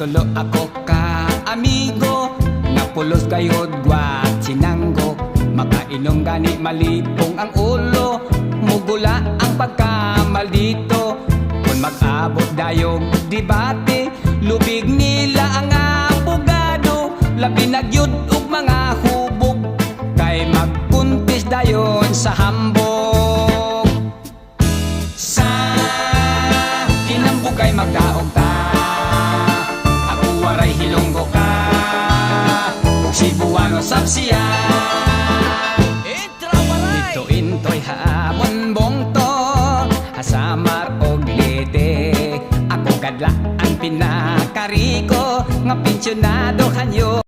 Nagtulo ako ka amigo, napulos kayod gwat sinanggo. Makainom gani malipong ang ulo, mugula ang pagkamaldito. Kung mag-abot dayong debate, lubig nila ang abogado. Labi nagyud og mga hubog, kay magkuntis dayon sa hambog. Sa kinambog kay magdaog ta, ako waray hilonggo ka, ug Cebuano sabsiya. Dito intoy hamon bongto, hasamar og lede. Ako kadla ang pinakariko, nga pensyonado kanyo.